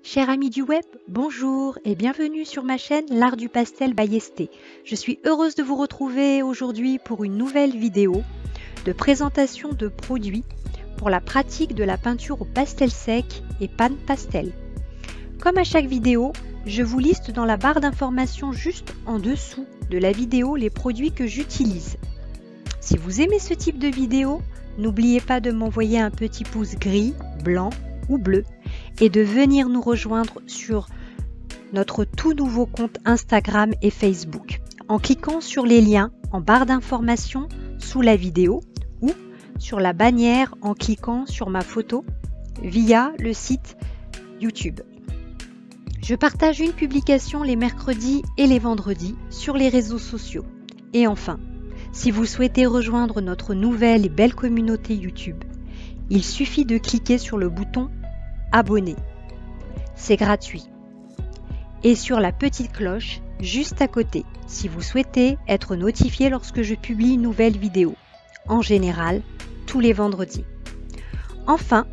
Chers amis du web, bonjour et bienvenue sur ma chaîne L'Art du Pastel by Esthé. Je suis heureuse de vous retrouver aujourd'hui pour une nouvelle vidéo de présentation de produits pour la pratique de la peinture au pastel sec et panne pastel. Comme à chaque vidéo, je vous liste dans la barre d'informations juste en dessous de la vidéo les produits que j'utilise. Si vous aimez ce type de vidéo, n'oubliez pas de m'envoyer un petit pouce gris, blanc ou bleu et de venir nous rejoindre sur notre tout nouveau compte Instagram et Facebook en cliquant sur les liens en barre d'informations sous la vidéo ou sur la bannière en cliquant sur ma photo via le site YouTube. Je partage une publication les mercredis et les vendredis sur les réseaux sociaux. Et enfin, si vous souhaitez rejoindre notre nouvelle et belle communauté YouTube, il suffit de cliquer sur le bouton Abonner. C'est gratuit. Et sur la petite cloche juste à côté, si vous souhaitez être notifié lorsque je publie une nouvelle vidéo, en général tous les vendredis. Enfin,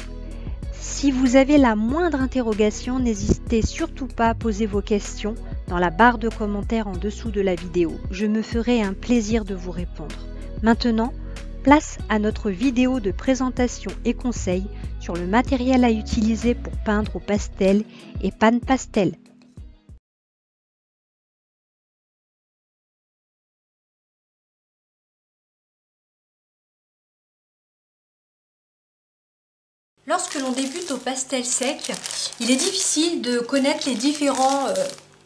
si vous avez la moindre interrogation, n'hésitez surtout pas à poser vos questions dans la barre de commentaires en dessous de la vidéo. Je me ferai un plaisir de vous répondre. Maintenant, place à notre vidéo de présentation et conseils sur le matériel à utiliser pour peindre au pastel et panne pastel. Lorsque l'on débute au pastel sec, il est difficile de connaître les différents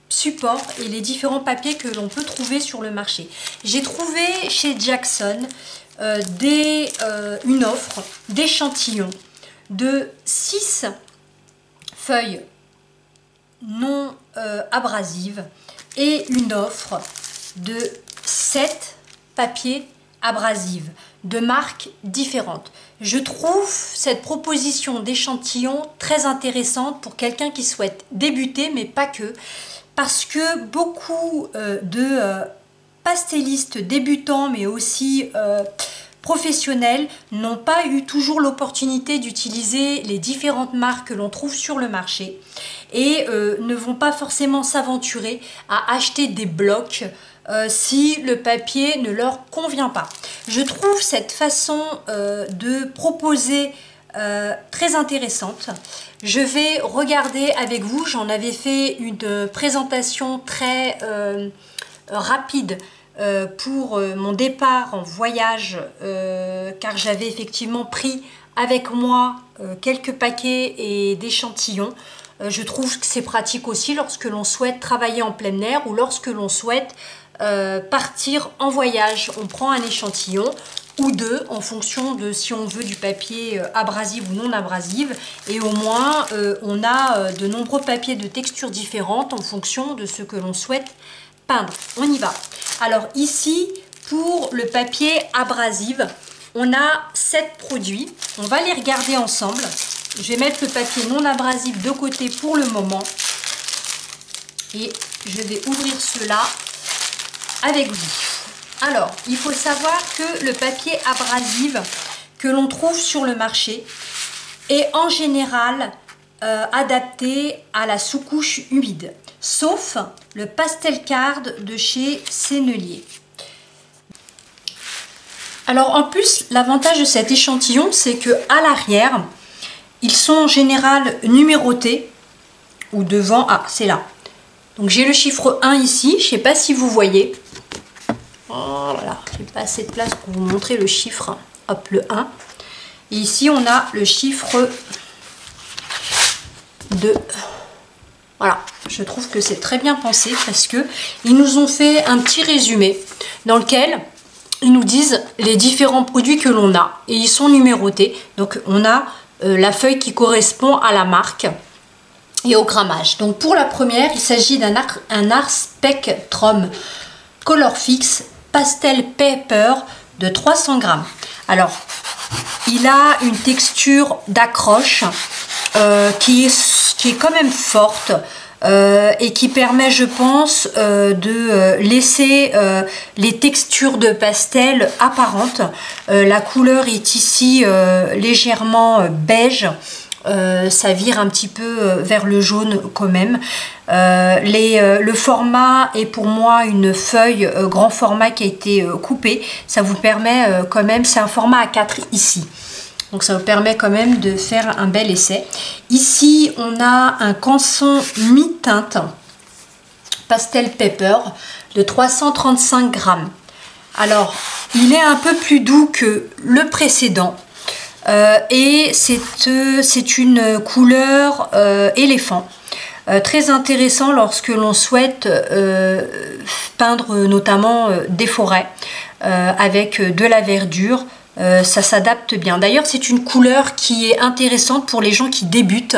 supports et les différents papiers que l'on peut trouver sur le marché. J'ai trouvé chez Jackson une offre d'échantillons de 6 feuilles non abrasives et une offre de 7 papiers abrasifs de marques différentes. Je trouve cette proposition d'échantillons très intéressante pour quelqu'un qui souhaite débuter, mais pas que, parce que beaucoup de pastellistes débutants, mais aussi professionnels, n'ont pas eu toujours l'opportunité d'utiliser les différentes marques que l'on trouve sur le marché et ne vont pas forcément s'aventurer à acheter des blocs si le papier ne leur convient pas. Je trouve cette façon de proposer très intéressante. Je vais regarder avec vous, j'en avais fait une présentation très rapide pour mon départ en voyage car j'avais effectivement pris avec moi quelques paquets et d'échantillons. Je trouve que c'est pratique aussi lorsque l'on souhaite travailler en plein air ou lorsque l'on souhaite partir en voyage. On prend un échantillon ou deux en fonction de si on veut du papier abrasif ou non abrasif, et au moins on a de nombreux papiers de textures différentes en fonction de ce que l'on souhaite peindre. On y va. Alors ici, pour le papier abrasif, on a 7 produits. On va les regarder ensemble. Je vais mettre le papier non abrasif de côté pour le moment et je vais ouvrir cela avec vous. Alors, il faut savoir que le papier abrasif que l'on trouve sur le marché est en général adapté à la sous-couche humide, sauf le pastel card de chez Sennelier. Alors en plus, l'avantage de cet échantillon, c'est que à l'arrière, ils sont en général numérotés, ou devant, ah c'est là. Donc j'ai le chiffre 1 ici, je ne sais pas si vous voyez. Oh là là, j'ai pas assez de place pour vous montrer le chiffre. Hop, le 1. Et ici, on a le chiffre 2. Voilà, je trouve que c'est très bien pensé parce que ils nous ont fait un petit résumé dans lequel ils nous disent les différents produits que l'on a et ils sont numérotés. Donc on a la feuille qui correspond à la marque et au grammage. Donc pour la première, il s'agit d'un Art Spectrum Color Fix Pastel Paper de 300 grammes. Alors, il a une texture d'accroche qui est quand même forte et qui permet, je pense, de laisser les textures de pastel apparentes. La couleur est ici légèrement beige ça vire un petit peu vers le jaune quand même. Le format est pour moi une feuille grand format qui a été coupée. Ça vous permet quand même, c'est un format A4 ici. Donc ça vous permet quand même de faire un bel essai. Ici, on a un canson mi-teinte Pastel Paper de 335 grammes. Alors, il est un peu plus doux que le précédent. Et c'est une couleur éléphant. Très intéressant lorsque l'on souhaite peindre notamment des forêts avec de la verdure. Ça s'adapte bien. D'ailleurs, c'est une couleur qui est intéressante pour les gens qui débutent.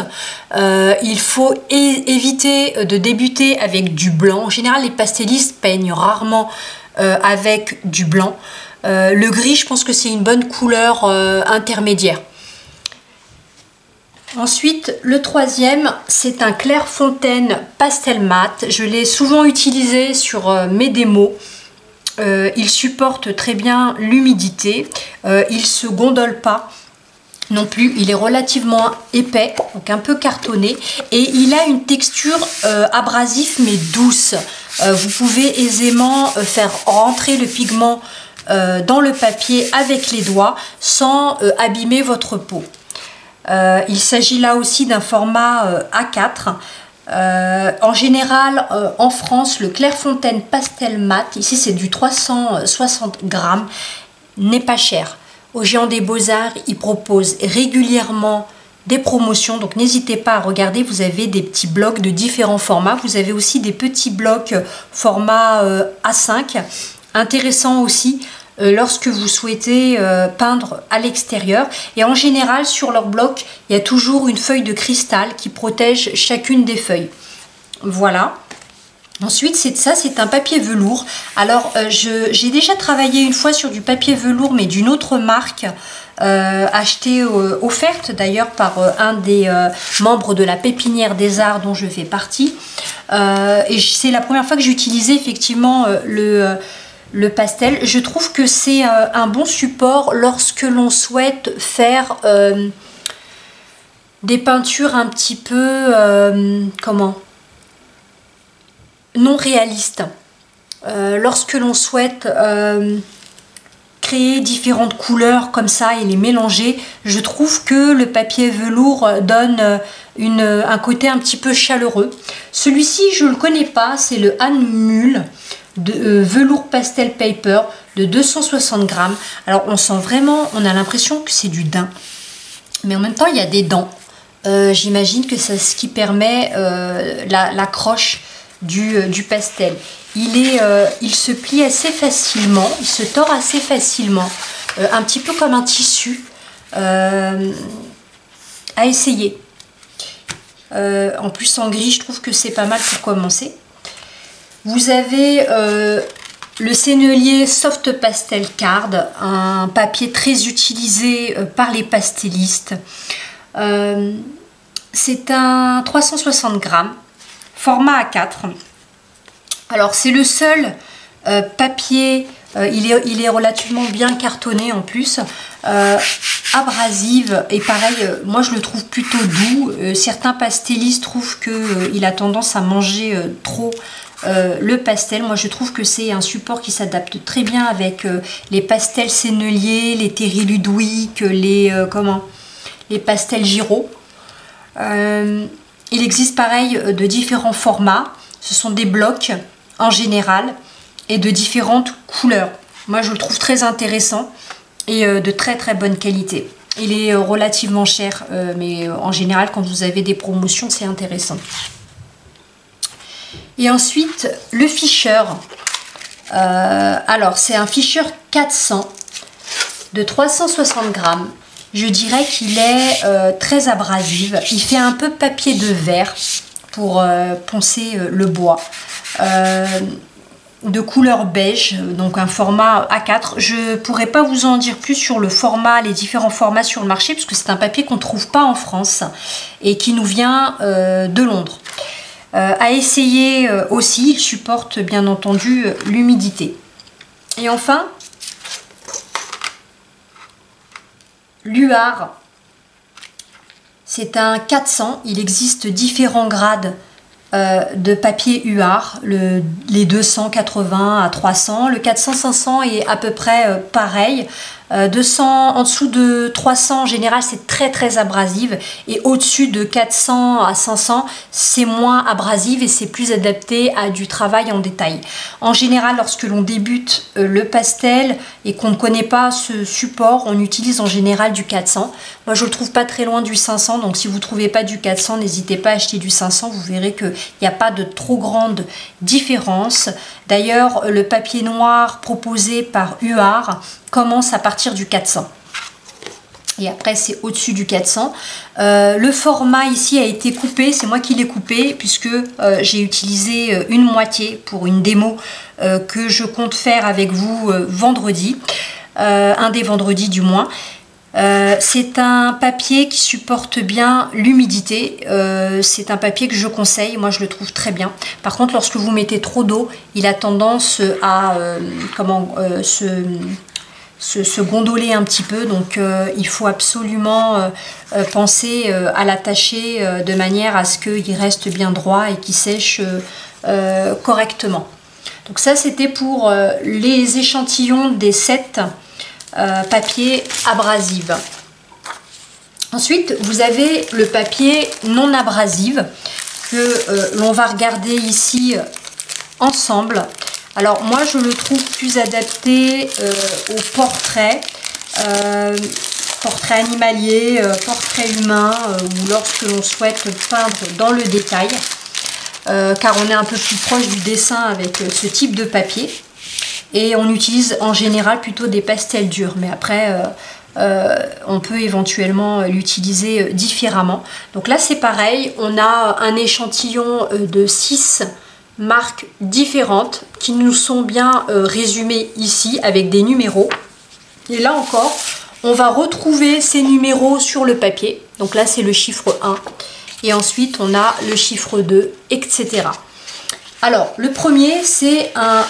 Il faut éviter de débuter avec du blanc. En général, les pastellistes peignent rarement avec du blanc. Le gris, je pense que c'est une bonne couleur intermédiaire. Ensuite, le troisième, c'est un Clairefontaine pastel mat. Je l'ai souvent utilisé sur mes démos. Il supporte très bien l'humidité, il se gondole pas non plus, il est relativement épais, donc un peu cartonné, et il a une texture abrasive mais douce. Vous pouvez aisément faire rentrer le pigment dans le papier avec les doigts sans abîmer votre peau. Il s'agit là aussi d'un format A4. En général, en France, le Clairefontaine pastel mat, ici c'est du 360 grammes, n'est pas cher. Au Géant des Beaux-Arts, ils proposent régulièrement des promotions, donc n'hésitez pas à regarder, vous avez des petits blocs de différents formats, vous avez aussi des petits blocs format A5, intéressant aussi lorsque vous souhaitez peindre à l'extérieur. Et en général, sur leur bloc, il y a toujours une feuille de cristal qui protège chacune des feuilles. Voilà. Ensuite, c'est un papier velours. Alors, j'ai déjà travaillé une fois sur du papier velours, mais d'une autre marque, achetée, offerte d'ailleurs par un des membres de la Pépinière des Arts dont je fais partie. Et c'est la première fois que j'ai utilisé effectivement le pastel. Je trouve que c'est un bon support lorsque l'on souhaite faire des peintures un petit peu non réalistes. Lorsque l'on souhaite créer différentes couleurs comme ça et les mélanger, je trouve que le papier velours donne un côté un petit peu chaleureux. Celui-ci, je ne le connais pas, c'est le Anne Mule de velours pastel paper de 260 grammes. Alors on sent vraiment, on a l'impression que c'est du daim, mais en même temps il y a des dents. J'imagine que c'est ce qui permet l'accroche du pastel. Il se plie assez facilement, il se tord assez facilement, un petit peu comme un tissu, à essayer. En plus en gris, je trouve que c'est pas mal pour commencer. Vous avez le sennelier Soft Pastel Card, un papier très utilisé par les pastellistes. C'est un 360 grammes, format A4. Alors c'est le seul papier, il est relativement bien cartonné en plus, abrasive, et pareil, moi je le trouve plutôt doux. Certains pastellistes trouvent qu'il a tendance à manger trop le pastel. Moi je trouve que c'est un support qui s'adapte très bien avec les pastels senneliers, les Terry Ludwig, les pastels Giraud. Il existe pareil de différents formats, ce sont des blocs en général et de différentes couleurs. Moi je le trouve très intéressant et de très très bonne qualité. Il est relativement cher, mais en général quand vous avez des promotions c'est intéressant. Et ensuite le Fischer. Alors c'est un Fischer 400 de 360 grammes. Je dirais qu'il est très abrasif. Il fait un peu papier de verre pour poncer le bois. De couleur beige, donc un format A4. Je ne pourrais pas vous en dire plus sur le format, les différents formats sur le marché, parce que c'est un papier qu'on ne trouve pas en France et qui nous vient de Londres. À essayer aussi, il supporte bien entendu l'humidité. Et enfin, l'Uar C'est un 400, il existe différents grades de papier UR, les 280 à 300, le 400-500 est à peu près pareil. 200, en dessous de 300 en général c'est très abrasive, et au-dessus de 400 à 500 c'est moins abrasive et c'est plus adapté à du travail en détail. En général, lorsque l'on débute le pastel et qu'on ne connaît pas ce support, on utilise en général du 400. Moi je le trouve pas très loin du 500, donc si vous ne trouvez pas du 400, n'hésitez pas à acheter du 500, vous verrez qu'il n'y a pas de trop grande différence. D'ailleurs, le papier noir proposé par UR commence à partir du 400. Et après, c'est au-dessus du 400. Le format ici a été coupé. C'est moi qui l'ai coupé puisque j'ai utilisé une moitié pour une démo que je compte faire avec vous vendredi. Un des vendredis du moins. C'est un papier qui supporte bien l'humidité, c'est un papier que je conseille, moi je le trouve très bien. Par contre, lorsque vous mettez trop d'eau, il a tendance à se gondoler un petit peu, donc il faut absolument penser à l'attacher de manière à ce qu'il reste bien droit et qu'il sèche correctement. Donc ça, c'était pour les échantillons des 7 papier abrasive. Ensuite, vous avez le papier non abrasive que l'on va regarder ici ensemble. Alors moi je le trouve plus adapté au portrait, portrait animalier, portrait humain, ou lorsque l'on souhaite peindre dans le détail, car on est un peu plus proche du dessin avec ce type de papier. Et on utilise en général plutôt des pastels durs, mais après on peut éventuellement l'utiliser différemment. Donc là c'est pareil, on a un échantillon de 6 marques différentes qui nous sont bien résumées ici avec des numéros. Et là encore, on va retrouver ces numéros sur le papier. Donc là c'est le chiffre 1 et ensuite on a le chiffre 2, etc. Alors le premier c'est un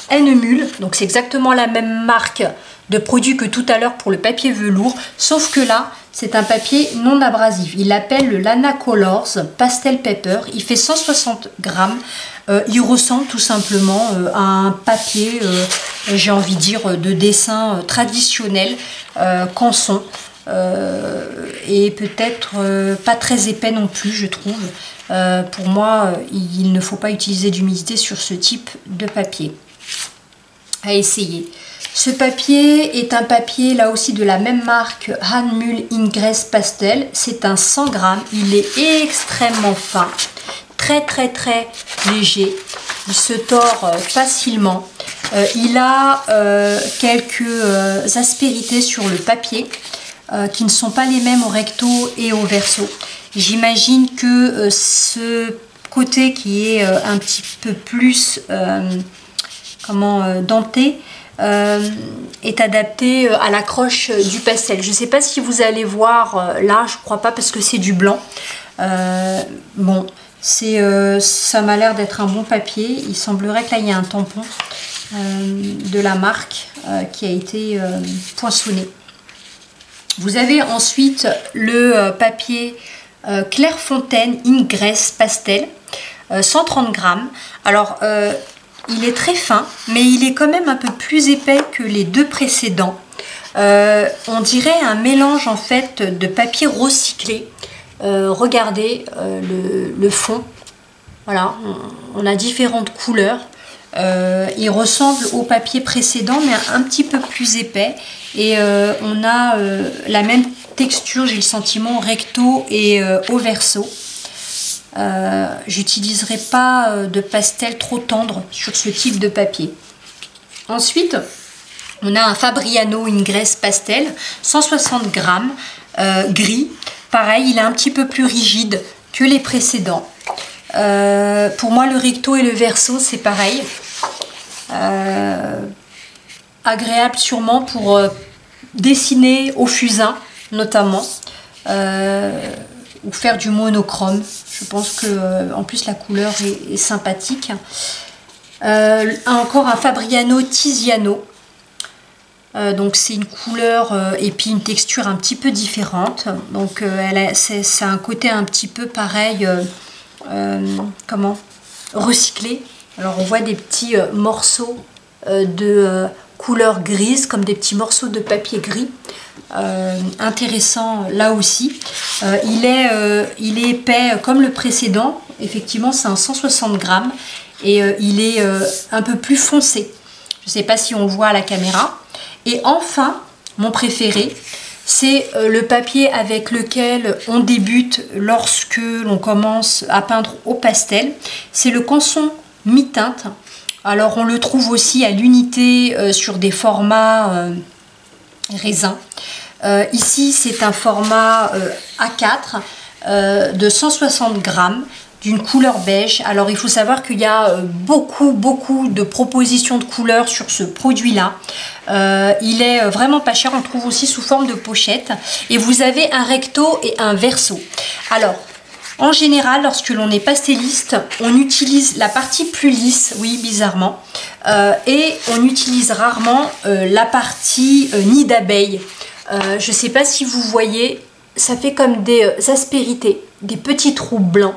N-Mul, donc c'est exactement la même marque de produit que tout à l'heure pour le papier velours, sauf que là c'est un papier non abrasif. Il l'appelle le Lana Colors Pastel Paper, il fait 160 grammes, il ressemble tout simplement à un papier, j'ai envie de dire, de dessin traditionnel, canson, et peut-être pas très épais non plus, je trouve. Pour moi, il ne faut pas utiliser d'humidité sur ce type de papier. À essayer. Ce papier est un papier là aussi de la même marque Hanmühl Ingress Pastel. C'est un 100 grammes. Il est extrêmement fin, très léger. Il se tord facilement. Il a quelques aspérités sur le papier qui ne sont pas les mêmes au recto et au verso. J'imagine que ce côté qui est un petit peu plus denté est adapté à l'accroche du pastel. Je ne sais pas si vous allez voir là, je crois pas parce que c'est du blanc. Bon, ça m'a l'air d'être un bon papier. Il semblerait que là il y a un tampon de la marque qui a été poinçonné. Vous avez ensuite le papier Clairefontaine Ingress Pastel, 130 grammes. Alors il est très fin, mais il est quand même un peu plus épais que les deux précédents. On dirait un mélange en fait de papier recyclé. Regardez le fond. Voilà, on a différentes couleurs. Il ressemble au papier précédent, mais un petit peu plus épais. Et on a la même texture, j'ai le sentiment, recto et au verso. J'utiliserai pas de pastel trop tendre sur ce type de papier. Ensuite, on a un Fabriano Ingress Pastel, 160 grammes, gris. Pareil, il est un petit peu plus rigide que les précédents. Pour moi, le recto et le verso, c'est pareil. Agréable sûrement pour dessiner au fusain, notamment. Ou faire du monochrome. Je pense que en plus la couleur est sympathique. Encore un Fabriano Tiziano. Donc c'est une couleur et puis une texture un petit peu différente. Donc c'est un côté un petit peu pareil, recyclé. Alors on voit des petits morceaux de couleur grise, comme des petits morceaux de papier gris. Intéressant là aussi. Il est épais comme le précédent. Effectivement, c'est un 160 grammes et il est un peu plus foncé. Je ne sais pas si on le voit à la caméra. Et enfin, mon préféré, c'est le papier avec lequel on débute lorsque l'on commence à peindre au pastel. C'est le Canson mi-teinte. Alors on le trouve aussi à l'unité sur des formats raisin. Ici, c'est un format A4 de 160 grammes. D'une couleur beige. Alors il faut savoir qu'il y a beaucoup de propositions de couleurs sur ce produit là. Il est vraiment pas cher, on le trouve aussi sous forme de pochette et vous avez un recto et un verso. Alors en général, lorsque l'on est pastelliste, on utilise la partie plus lisse, oui bizarrement, et on utilise rarement la partie nid d'abeille. Je sais pas si vous voyez, ça fait comme des aspérités, des petits trous blancs.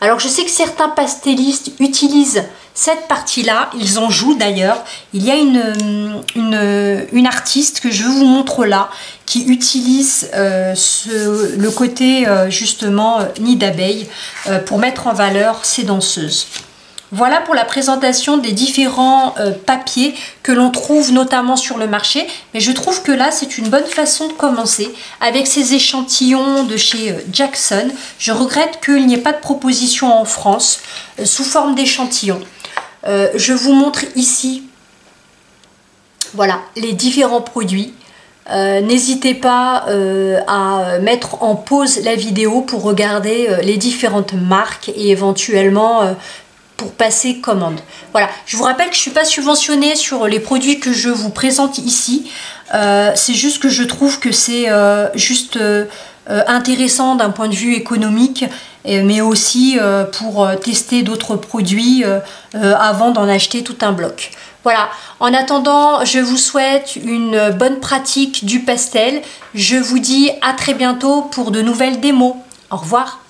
Alors je sais que certains pastellistes utilisent cette partie-là, ils en jouent d'ailleurs. Il y a une artiste que je vous montre là qui utilise le côté justement nid d'abeille pour mettre en valeur ses danseuses. Voilà pour la présentation des différents papiers que l'on trouve notamment sur le marché. Mais je trouve que là, c'est une bonne façon de commencer avec ces échantillons de chez Jackson. Je regrette qu'il n'y ait pas de proposition en France sous forme d'échantillons. Je vous montre ici, voilà, les différents produits. N'hésitez pas à mettre en pause la vidéo pour regarder les différentes marques et éventuellement pour passer commande. Voilà, je vous rappelle que je ne suis pas subventionnée sur les produits que je vous présente ici. C'est juste que je trouve que c'est intéressant d'un point de vue économique, mais aussi pour tester d'autres produits avant d'en acheter tout un bloc. Voilà, en attendant, je vous souhaite une bonne pratique du pastel. Je vous dis à très bientôt pour de nouvelles démos. Au revoir.